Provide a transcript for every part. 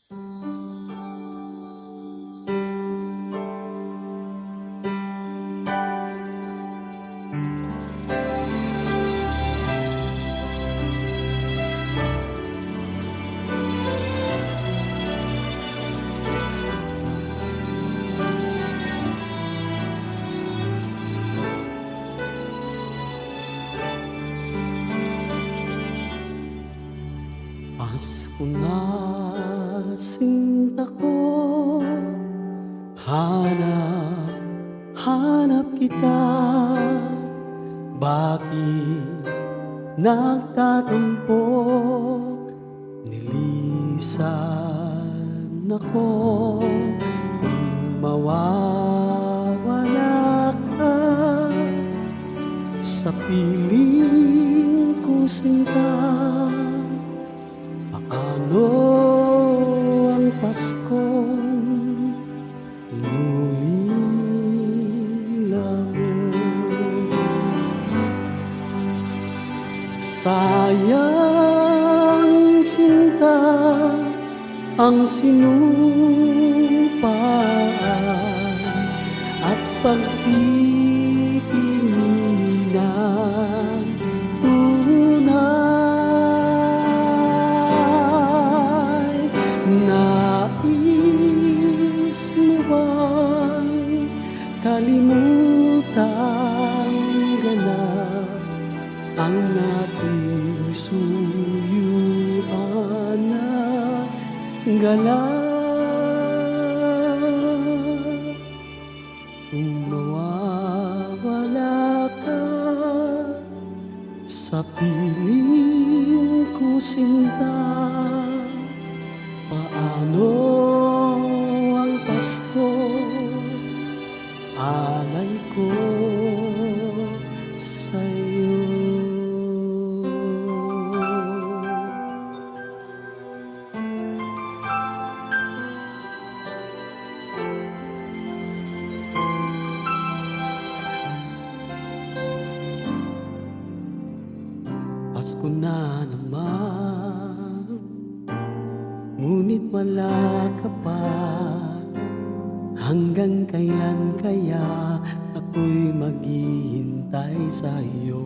Pasko na sinta ko, hanap kita. Bakit nagtatampo? Nilisan ako. Kung mawawala ka sa piling ko sinta, paano ang Paskong inulila mo? Sayang sinta ang sinumpaan at pagtitinginan tunay. Nais mo bang kalimutan ganap ang ating suyuan na galak? Kung mawawala ka sa piling ko sinta, paano ang Pasko alay ko sa'yo? Pasko na naman, ngunit wala ka pa. Hanggang kailan kaya ako'y maghihintay sa iyo?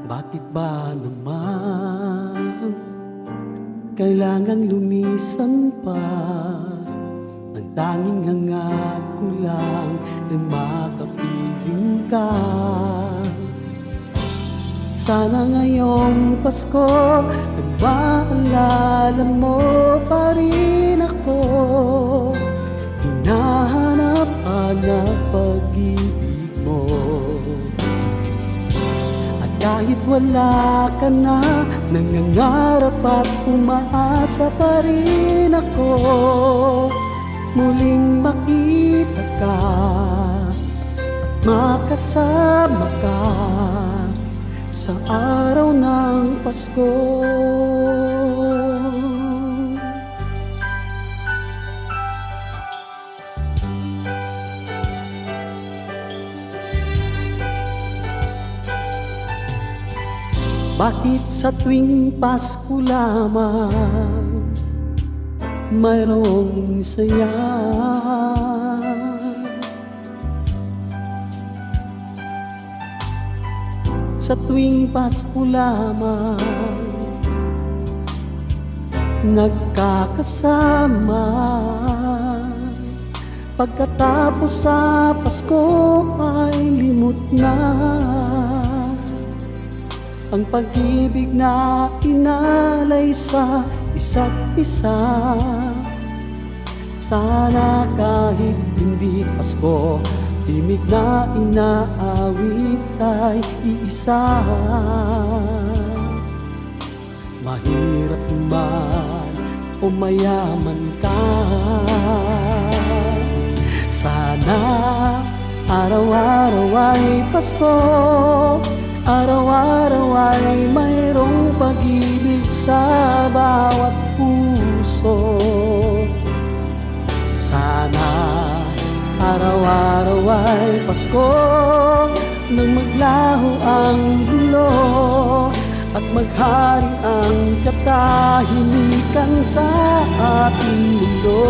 Bakit ba naman kailangang lumisan pa? Ang tanging hangad ko lang na makapiling ka. Sana ngayong Pasko ay maalala mo pa rin ako. Hinahanap-hanap pag-ibig mo. At kahit wala ka na, nangangarap at umaasa pa rin ako. Muling makita ka at makasama ka sa araw ng Pasko. Bakit sa tuwing Pasko lamang mayroong saya? Sa tuwing Pasko lamang nagkakasama. Pagkatapos sa Pasko ay limot na ang pag-ibig na inalay sa isa't isa. Sana kahit hindi Pasko, timig na inaawit ay iisa. Mahirap man o mayaman ka, sana araw-araw ay Pasko. Araw-araw ay mayroong pag-ibig sa bawat puso. Sana araw-araw ay Pasko nang maglaho ang gulo at maghari ang katahimikan sa ating mundo.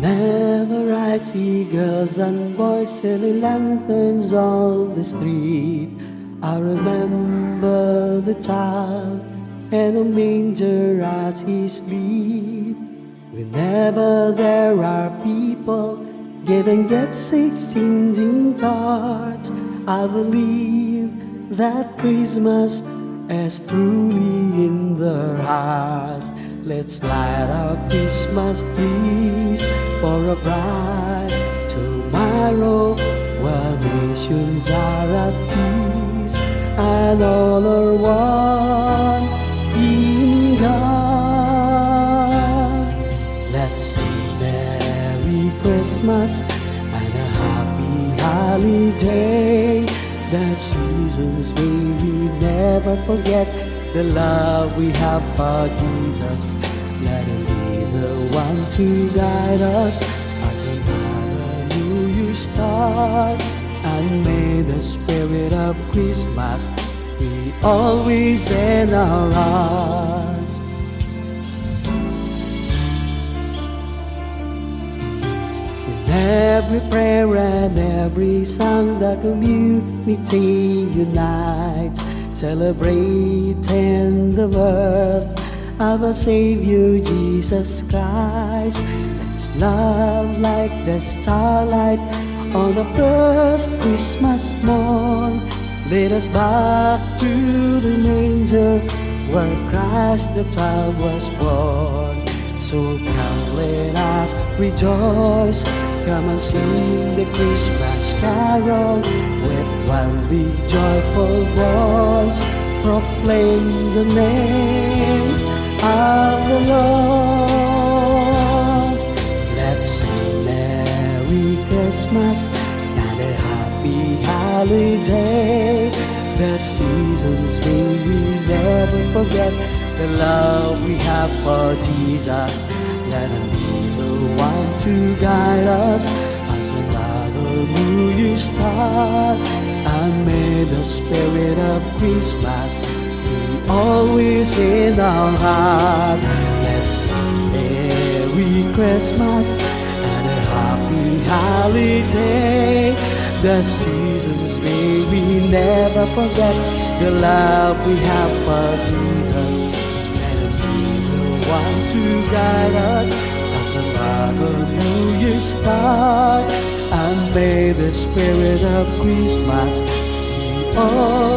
Whenever I see girls and boys selling lanterns on the street, I remember the child and a manger as he sleep. Whenever there are people giving gifts, exchanging cards, I believe that Christmas is truly in their hearts. Let's light our Christmas trees for a bright tomorrow, where nations are at peace and all are one in God. Let's sing Merry Christmas and a happy holiday. The seasons may we never forget, the love we have for Jesus. Let Him be the one to guide us as another new year start. And may the spirit of Christmas be always in our hearts. In every prayer and every song, the community unites, celebrating the birth of our Savior Jesus Christ. Let's love like the starlight on the first Christmas morn. Lead us back to the manger where Christ the child was born. So come, let us rejoice, come and sing the Christmas carol with one big joyful voice. Proclaim the name of the Lord. Let's sing Merry Christmas and a happy holiday. The seasons may we never forget, the love we have for Jesus. Let Him be the one to guide us as another new year start. And may the spirit of Christmas be always in our heart. Let's sing Merry Christmas and a happy holiday. The seasons may we never forget, the love we have for Jesus. Let Him be the one to guide us as another new year start. And may the spirit of Christmas be all